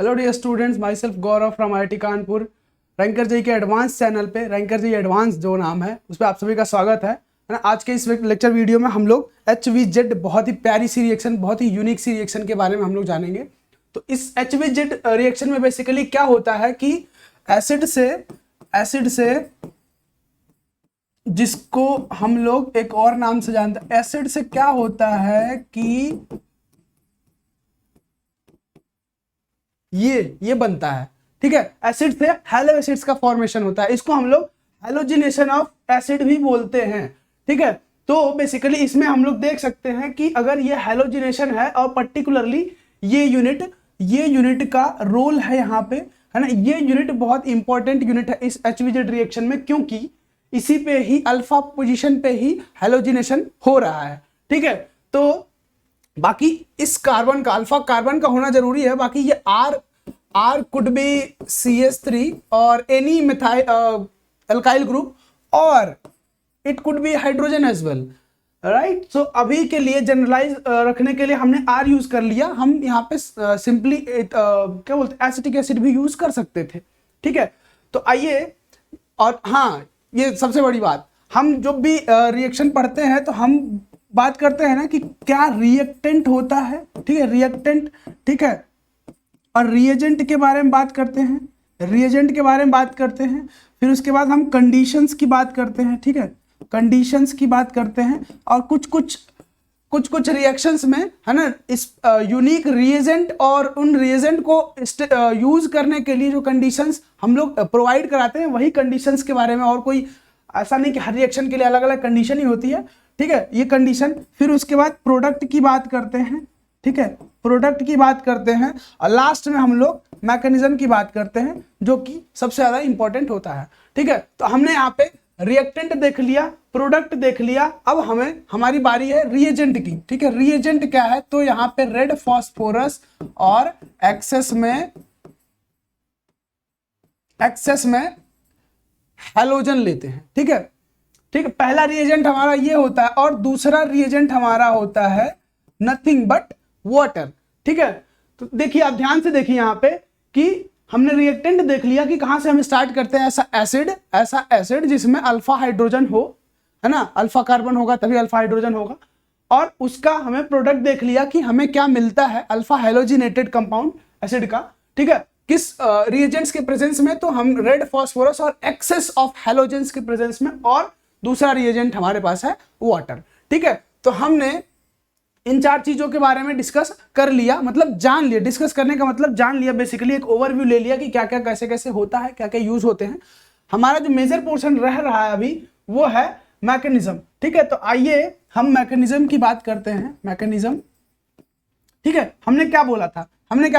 Hello dear students, myself Gaurav from IIT Kanpur. Ranker JEE के advance channel पे, ranker JEE advance जो नाम है उस पर आप सभी का स्वागत है ना। आज के इस लेक्चर वीडियो में हम लोग HVZ बहुत ही प्यारी सी रिएक्शन, बहुत ही यूनिक सी रिएक्शन के बारे में हम लोग जानेंगे। तो इस HVZ रिएक्शन में बेसिकली क्या होता है कि एसिड से जिसको हम लोग एक और नाम से जानते हैं, एसिड से क्या होता है कि ये बनता है, ठीक है। एसिड से हैलो एसिड्स का फॉर्मेशन होता है, इसको हम लोग हैलोजिनेशन ऑफ एसिड भी बोलते हैं, ठीक है। तो बेसिकली इसमें हम लोग देख सकते हैं कि अगर ये हैलोजिनेशन है और पर्टिकुलरली ये यूनिट का रोल है यहाँ पे, है ना। ये यूनिट बहुत इंपॉर्टेंट यूनिट है इस HVZ रिएक्शन में, क्योंकि इसी पे ही अल्फा पोजीशन पे ही हैलोजिनेशन हो रहा है, ठीक है। तो बाकी इस कार्बन का, अल्फा कार्बन का होना जरूरी है। बाकी ये R कुड बी CH3 और एनी मिथाइल अल्काइल ग्रुप, और it could be hydrogen as well, right. So अभी के लिए जनरलाइज रखने के लिए हमने R यूज कर लिया। हम यहाँ पे सिंपली क्या बोलते हैं, एसिटिक एसिड भी यूज कर सकते थे, ठीक है। तो आइए, और हाँ, ये सबसे बड़ी बात, हम जब भी रिएक्शन पढ़ते हैं तो हम बात करते हैं ना कि क्या रिएक्टेंट होता है, ठीक है, रिएक्टेंट, ठीक है। और रिएजेंट के बारे में बात करते हैं, रिएजेंट के बारे में बात करते हैं। फिर उसके बाद हम कंडीशंस की बात करते हैं, ठीक है, कंडीशंस की बात करते हैं। और कुछ रिएक्शंस में, है ना, इस यूनिक रिएजेंट और उन रिएजेंट को यूज करने के लिए जो कंडीशंस हम लोग प्रोवाइड कराते हैं, वही कंडीशंस के बारे में। और कोई ऐसा नहीं कि हर रिएक्शन के लिए अलग अलग कंडीशन ही होती है, ठीक है, ये कंडीशन। फिर उसके बाद प्रोडक्ट की बात करते हैं, ठीक है, प्रोडक्ट की बात करते हैं। और लास्ट में हम लोग मैकेनिज्म की बात करते हैं, जो कि सबसे ज्यादा इंपॉर्टेंट होता है, ठीक है। तो हमने यहाँ पे रिएक्टेंट देख लिया, प्रोडक्ट देख लिया, अब हमारी बारी है रिएजेंट की, ठीक है। रिएजेंट क्या है, तो यहाँ पे रेड फॉस्फोरस और एक्सेस में हैलोजन लेते हैं, ठीक है, ठीक है। पहला रिएजेंट हमारा ये होता है और दूसरा रिएजेंट हमारा होता है नथिंग बट वाटर, ठीक है। तो देखिए, आप ध्यान से देखिए यहाँ पे कि हमने रिएक्टेंट देख लिया कि कहां से हम स्टार्ट करते हैं। ऐसा एसिड जिसमें अल्फा हाइड्रोजन हो, है ना, अल्फा कार्बन होगा तभी अल्फा हाइड्रोजन होगा। और उसका हमें प्रोडक्ट देख लिया कि हमें क्या मिलता है, अल्फा हैलोजिनेटेड कंपाउंड एसिड का, ठीक है, किस रिएजेंट्स के प्रेजेंस में, तो हम रेड फॉस्फोरस और एक्सेस ऑफ हैलोजेंस के प्रेजेंस में। और दूसरा रिएजेंट हमारे पास है वाटर, ठीक है। तो हमने इन चार चीजों के बारे में डिस्कस कर लिया, मतलब जान लिया। डिस्कस करने का मतलब जान लिया, बेसिकली एक ओवरव्यू ले लिया कि क्या क्या कैसे कैसे होता है, क्या क्या यूज होते हैं। हमारा जो मेजर पोर्शन रह रहा है अभी, वो है मैकेनिज्म, ठीक है। तो आइए हम मैकेनिज्म की बात करते हैं। मैकेनिज्म, ठीक है। हमने क्या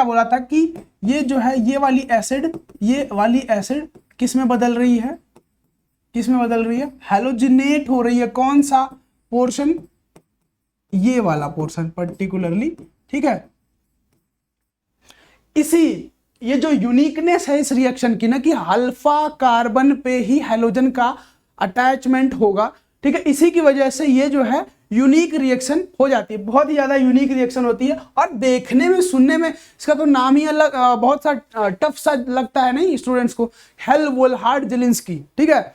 बोला था कि ये जो है, ये वाली एसिड किस में बदल रही है, हैलोजिनेट हो रही है। कौन सा पोर्शन, ये वाला पोर्शन पर्टिकुलरली, ठीक है। ये जो यूनिकनेस है इस रिएक्शन की ना, कि अल्फा कार्बन पे ही हैलोजन का अटैचमेंट होगा, ठीक है। इसी की वजह से ये जो है यूनिक रिएक्शन हो जाती है, बहुत ही ज्यादा यूनिक रिएक्शन होती है। और देखने में, सुनने में इसका तो नाम ही अलग, बहुत सा टफ सा लगता है नहीं स्टूडेंट्स को, हेल्महोल्ट्ज़-जेलिंस्की, ठीक है।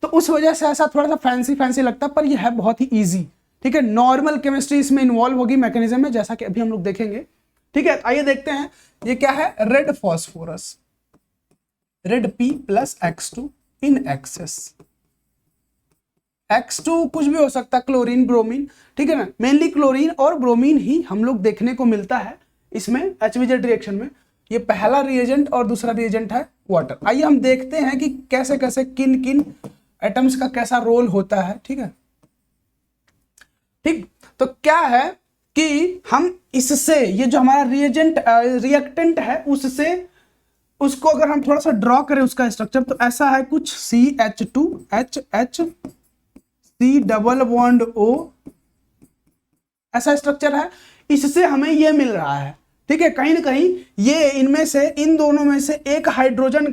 तो उस वजह से ऐसा थोड़ा सा फैंसी लगता है, पर यह है बहुत ही ईजी, ठीक है। नॉर्मल केमिस्ट्री इसमें इन्वॉल्व होगी मैकेनिज्म में, जैसा कि अभी हम लोग देखेंगे, ठीक है। आइए देखते हैं, ये क्या है, red phosphorus, red P plus X2 in excess. X2 कुछ भी हो सकता है, क्लोरीन, ब्रोमीन, ठीक है ना। मेनली क्लोरीन और ब्रोमीन ही हम लोग देखने को मिलता है इसमें HVZ रिएक्शन में। ये पहला रिएजेंट और दूसरा रिएजेंट है वाटर। आइए हम देखते हैं कि कैसे कैसे किन किन एटम्स का कैसा रोल होता है, ठीक है, ठीक। तो क्या है कि हम इससे, ये जो हमारा रिएक्टेंट है, उसको अगर हम थोड़ा सा ड्रॉ करें उसका स्ट्रक्चर, तो ऐसा है कुछ CH2HH C double bond O, ऐसा स्ट्रक्चर है। इससे हमें ये मिल रहा है, ठीक है। कहीं ना कहीं ये इनमें से, इन दोनों में से एक हाइड्रोजन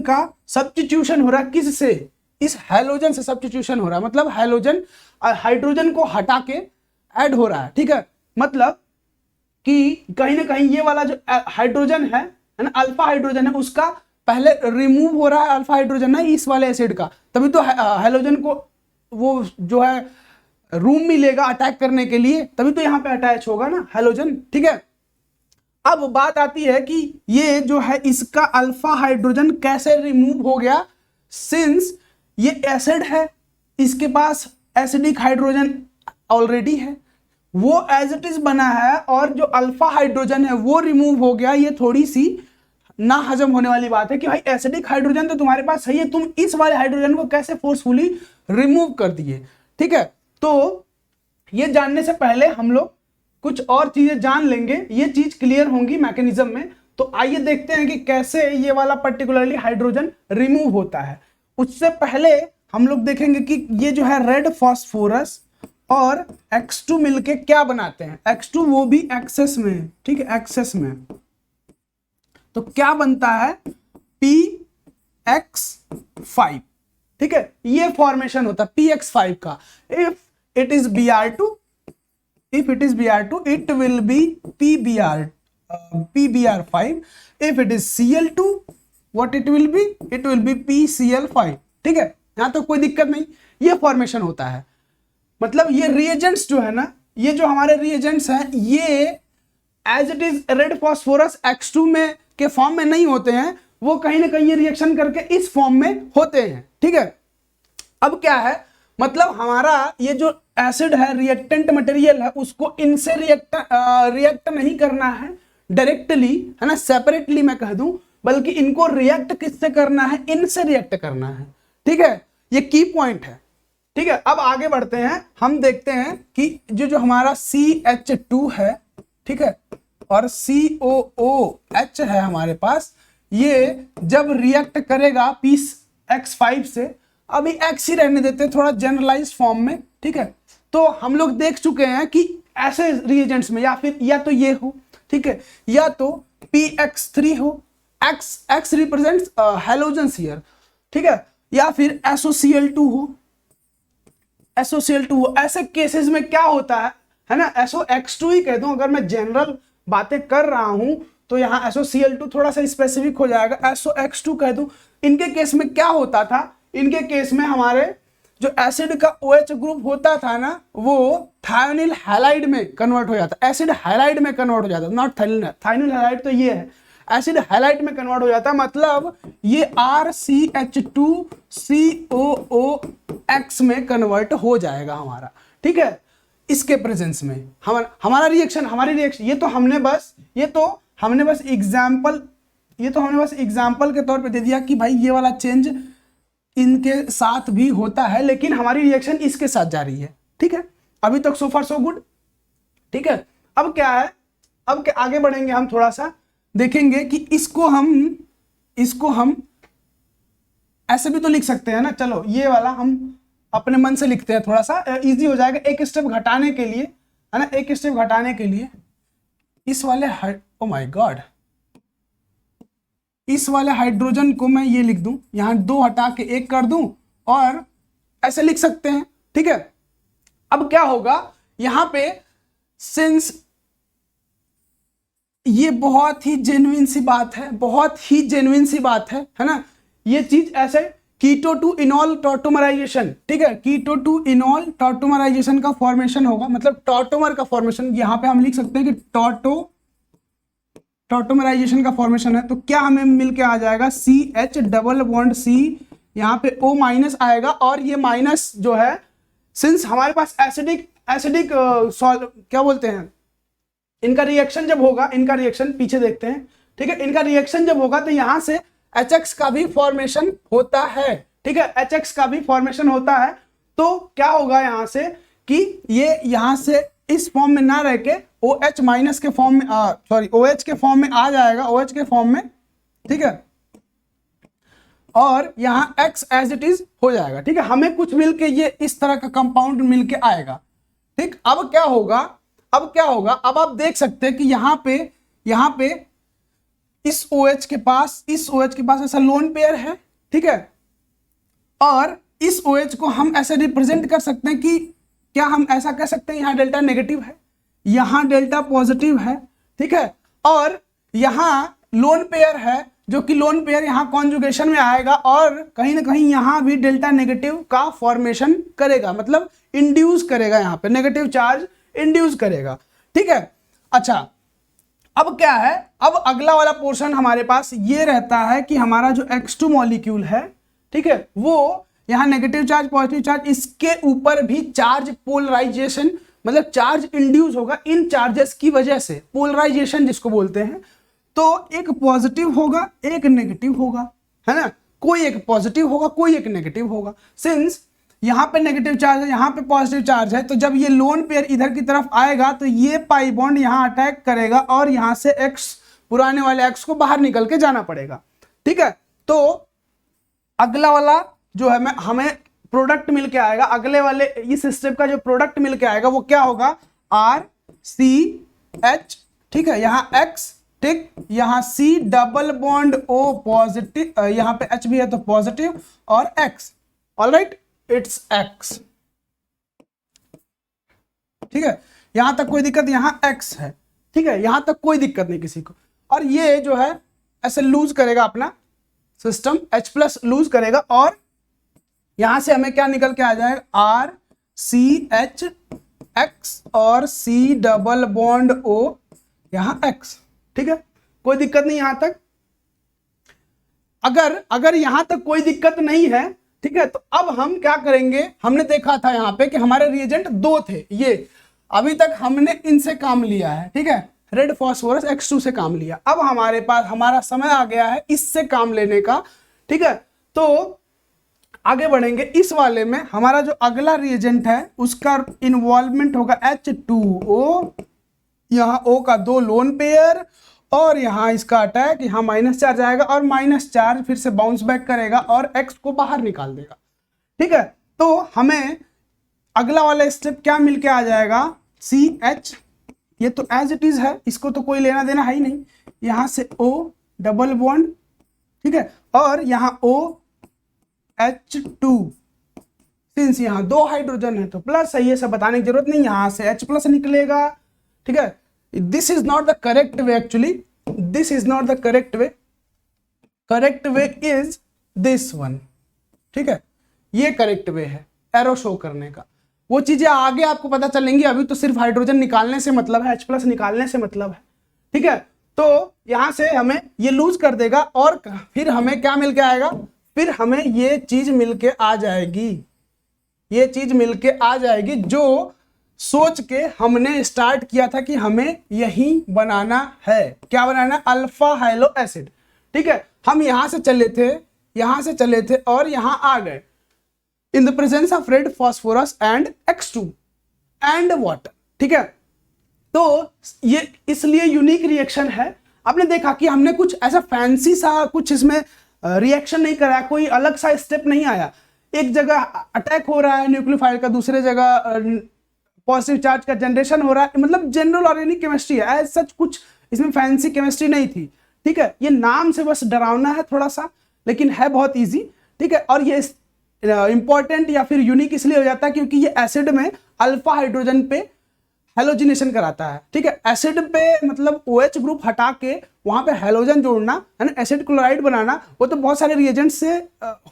का सब्स्टिट्यूशन हो रहा है, किससे, इस हैलोजन से सब्स्टिट्यूशन हो रहा है। मतलब हाइड्रोजन को हटा के ऐड हो रहा है, ठीक है। मतलब कि कहीं ना कहीं ये वाला जो हाइड्रोजन है ना, अल्फा हाइड्रोजन है, उसका पहले रिमूव हो रहा है अल्फा हाइड्रोजन है इस वाले एसिड का, तभी तो हेलोजन को वो जो है रूम मिलेगा अटैक करने के लिए, तभी तो यहाँ पे अटैच होगा ना हेलोजन। ठीक है, अब बात आती है कि ये जो है इसका अल्फा हाइड्रोजन कैसे रिमूव हो गया, सिंस ये एसिड है, इसके पास एसिडिक हाइड्रोजन ऑलरेडी है, वो एज इट इज बना है, और जो अल्फा हाइड्रोजन है वो रिमूव हो गया। ये थोड़ी सी ना हजम होने वाली बात है कि भाई एसिडिक हाइड्रोजन तो तुम्हारे पास सही है, तुम इस वाले हाइड्रोजन को कैसे फोर्सफुली रिमूव कर दिए। ठीक है, तो ये जानने से पहले हम लोग कुछ और चीजें जान लेंगे, ये चीज क्लियर होंगी मैकेनिज्म में। तो आइए देखते हैं कि कैसे ये वाला पर्टिकुलरली हाइड्रोजन रिमूव होता है। उससे पहले हम लोग देखेंगे कि ये जो है रेड फास्फोरस और X2 मिलके क्या बनाते हैं। X2 वो भी एक्सेस में, ठीक है, एक्सेस में, तो क्या बनता है PX5। ठीक है, ये फॉर्मेशन होता है PX5 का। If it is Br2, if it is Br2 it will be PBr5, if it is Cl2 what it will be PCl5। ठीक है, यहां तो कोई दिक्कत नहीं, ये फॉर्मेशन होता है। मतलब ये रिएजेंट्स जो है ना, ये जो हमारे रिएजेंट्स हैं, ये as it is red phosphorus X2 में के फॉर्म में नहीं होते हैं, वो कहीं ना कहीं ये रिएक्शन करके इस फॉर्म में होते हैं। ठीक है, अब क्या है, मतलब हमारा ये जो एसिड है, रिएक्टेंट मटेरियल है, उसको इनसे रिएक्ट नहीं करना है डायरेक्टली, है ना, सेपरेटली मैं कह दूं, बल्कि इनको रिएक्ट किससे करना है, इनसे रिएक्ट करना है। ठीक है, ये की पॉइंट है। ठीक है, अब आगे बढ़ते हैं, हम देखते हैं कि जो हमारा CH2 है, ठीक है, और COOH है हमारे पास, ये जब रिएक्ट करेगा PX5 से, अभी X ही रहने देते हैं थोड़ा जनरलाइज फॉर्म में। ठीक है, तो हम लोग देख चुके हैं कि ऐसे रिएजेंट्स में या तो ये हो, ठीक है, या तो PX3 हो, X रिप्रेजेंट्स हैलोजन्स हियर, ठीक है, या फिर SOCl2 हो, ऐसे केसेस में क्या होता है ना, SOX2 ही कह दूं, अगर मैं जनरल बातें कर रहा हूं तो यहाँ SOCl2 थोड़ा सा स्पेसिफिक हो जाएगा, SOX2 कह दूं। इनके केस में क्या होता था, इनके केस में हमारे जो एसिड का OH ग्रुप होता था ना, वो थायोनिल हैलाइड में कन्वर्ट हो जाता, एसिड हैलाइड में कन्वर्ट हो जाता, नॉट थायोनिल हैलाइड तो ये है, एसिड हैलाइड में कन्वर्ट हो जाता, मतलब ये RCH2COOX में कन्वर्ट हो जाएगा हमारा। ठीक है, इसके प्रेजेंस में हमारी रिएक्शन ये तो हमने बस एग्जाम्पल के तौर पे दे दिया कि भाई ये वाला चेंज इनके साथ भी होता है, लेकिन हमारी रिएक्शन इसके साथ जारी है। ठीक है, अभी तक सो फार सो गुड। ठीक है, अब क्या है, अब क्या आगे बढ़ेंगे, हम थोड़ा सा देखेंगे कि इसको हम ऐसे भी तो लिख सकते हैं ना। चलो ये वाला हम अपने मन से लिखते हैं, थोड़ा सा इजी हो जाएगा, एक स्टेप घटाने के लिए, है ना, एक स्टेप घटाने के लिए इस वाले ओ माय गॉड, इस वाले हाइड्रोजन को मैं ये लिख दूं, यहां 2 हटा के 1 कर दूं, और ऐसे लिख सकते हैं। ठीक है, अब क्या होगा यहां पे, सिंस ये बहुत ही जेन्युइन सी बात है, है ना, ये चीज ऐसे कीटो टू इनॉल टॉटोमराइजेशन, ठीक है, कीटो टू इनॉल टॉटोमराइजेशन का फॉर्मेशन होगा, मतलब टॉटोमर का फॉर्मेशन, यहां पे हम लिख सकते हैं कि टॉटोमराइजेशन का फॉर्मेशन है। तो क्या हमें मिलके आ जाएगा, CH डबल बॉन्ड C, यहाँ पे O- आएगा, और ये माइनस जो है, सिंस हमारे पास एसिडिक क्या बोलते हैं, इनका रिएक्शन जब होगा, इनका रिएक्शन पीछे देखते हैं। ठीक है, इनका रिएक्शन जब होगा तो यहां से HX का भी फॉर्मेशन होता है। ठीक है, HX का भी फॉर्मेशन होता है, तो क्या होगा यहां से कि ये यहां से इस फॉर्म में ना रह के OH माइनस के फॉर्म में, OH के फॉर्म में आ जाएगा, OH के फॉर्म में। ठीक है, और यहां X एज इट इज हो जाएगा। ठीक है, हमें कुछ मिलके ये इस तरह का कंपाउंड मिलके आएगा। ठीक, अब क्या होगा, अब आप देख सकते हैं कि यहां पे इस OH के पास ऐसा लोन पेयर है। ठीक है, और इस OH को हम ऐसे रिप्रेजेंट कर सकते हैं कि क्या हम ऐसा कह सकते हैं, यहां डेल्टा नेगेटिव है, यहां डेल्टा पॉजिटिव है। ठीक है। और यहाँ लोन पेयर है, जो कि लोन पेयर यहाँ कॉन्जुगेशन में आएगा और कहीं ना कहीं यहाँ भी डेल्टा नेगेटिव का फॉर्मेशन करेगा, मतलब इंड्यूस करेगा, यहाँ पे नेगेटिव चार्ज इंड्यूस करेगा, ठीक है। अच्छा, अब क्या है, अब अगला वाला पोर्शन हमारे पास ये रहता है कि हमारा जो X2 मॉलिक्यूल है, ठीक है, वो यहाँ नेगेटिव चार्ज पॉजिटिव चार्ज, इसके ऊपर भी चार्ज पोलराइजेशन, मतलब चार्ज इंड्यूस होगा इन चार्जेस की वजह से, पोलराइजेशन जिसको बोलते हैं। तो एक पॉजिटिव होगा एक नेगेटिव होगा, है ना, कोई एक पॉजिटिव होगा कोई एक नेगेटिव होगा। सिंस यहाँ पे नेगेटिव चार्ज है यहाँ पे पॉजिटिव चार्ज है, तो जब ये लोन पेयर इधर की तरफ आएगा तो ये पाई बॉन्ड यहाँ अटैक करेगा और यहाँ से X, पुराने वाले X को बाहर निकल के जाना पड़ेगा, ठीक है। तो अगला वाला जो है हमें प्रोडक्ट मिल के आएगा, अगले वाले इस स्टेप का जो प्रोडक्ट मिल के आएगा वो क्या होगा, RCH, ठीक है, यहाँ X, ठीक, यहाँ C double bond O positive, यहाँ पे H भी है तो पॉजिटिव, और X, ऑलराइट, इट्स X, ठीक है। यहां तक कोई दिक्कत, यहाँ X है, ठीक है, यहां तक कोई दिक्कत नहीं किसी को। और ये जो है ऐसे लूज करेगा अपना सिस्टम, H+ लूज करेगा और यहां से हमें क्या निकल के आ जाएगा, RCH X और C डबल बॉन्ड O यहाँ X, ठीक है, कोई दिक्कत नहीं यहां तक। अगर यहां तक कोई दिक्कत नहीं है, ठीक है, तो अब हम क्या करेंगे, हमने देखा था यहाँ पे कि हमारे रिएजेंट दो थे, ये अभी तक हमने इनसे काम लिया है, ठीक है, रेड फास्फोरस X2 से काम लिया। अब हमारे पास हमारा समय आ गया है इससे काम लेने का, ठीक है। तो आगे बढ़ेंगे, इस वाले में हमारा जो अगला रिएजेंट है उसका इन्वॉल्वमेंट होगा H2O, यहाँ O का 2 लोन पेयर और यहाँ इसका अटैक, यहाँ माइनस चार्ज आएगा और माइनस चार्ज फिर से बाउंस बैक करेगा और X को बाहर निकाल देगा, ठीक है। तो हमें अगला वाला स्टेप क्या मिलके आ जाएगा, CH, ये तो एज इट इज है, इसको तो कोई लेना देना है ही नहीं, यहाँ से O डबल बॉन्ड, ठीक है, और यहाँ OH2, सिंस यहाँ 2 हाइड्रोजन है तो प्लस है, ये सब बताने की जरूरत नहीं, यहाँ से H+ निकलेगा, ठीक है। This is not the correct way, actually this is not the correct way, correct way is this one, ठीक है, ये करेक्ट वे है एरो शो करने का। वो चीजें आगे आपको पता चलेंगी, अभी तो सिर्फ हाइड्रोजन निकालने से मतलब है, H+ निकालने से मतलब है, ठीक है। तो यहां से हमें ये लूज कर देगा और फिर हमें क्या मिल के आएगा, फिर हमें ये चीज मिल के आ जाएगी, ये चीज मिल के आ जाएगी जो सोच के हमने स्टार्ट किया था कि हमें यही बनाना है, क्या बनाना है, अल्फा हाइलो एसिड, ठीक है। हम यहां से चले थे और यहां आ गए, in the presence of red phosphorus and X2 and water, ठीक है। तो ये इसलिए यूनिक रिएक्शन है। आपने देखा कि हमने कुछ ऐसा फैंसी सा कुछ इसमें रिएक्शन नहीं कराया, कोई अलग सा स्टेप नहीं आया, एक जगह अटैक हो रहा है न्यूक्लियोफाइल का, दूसरे जगह पॉजिटिव चार्ज का जनरेशन हो रहा है, मतलब जनरल ऑर्गेनिक केमिस्ट्री है, एज सच कुछ इसमें फैंसी केमिस्ट्री नहीं थी, ठीक है। ये नाम से बस डरावना है थोड़ा सा, लेकिन है बहुत इजी, ठीक है। और ये इंपॉर्टेंट या फिर यूनिक इसलिए हो जाता है क्योंकि ये एसिड में अल्फा हाइड्रोजन पे हेलोजिनेशन कराता है, ठीक है। एसिड पे मतलब OH ग्रुप हटा के वहां पे हेलोजन जोड़ना है ना, एसिड क्लोराइड बनाना, वो तो बहुत सारे रिएजेंट से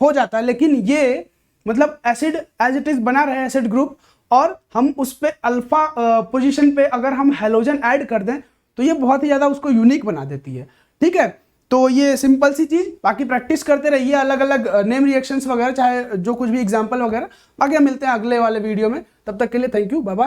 हो जाता है, लेकिन ये मतलब एसिड एज इट इज बना रहे एसिड ग्रुप और हम उस पे अल्फा पोजीशन पे अगर हम हेलोजन ऐड कर दें तो ये बहुत ही ज़्यादा उसको यूनिक बना देती है, ठीक है। तो ये सिंपल सी चीज़, बाकी प्रैक्टिस करते रहिए अलग अलग नेम रिएक्शंस वगैरह, चाहे जो कुछ भी एग्जाम्पल वगैरह। बाकी हम मिलते हैं अगले वाले वीडियो में, तब तक के लिए थैंक यू, बाय बाय।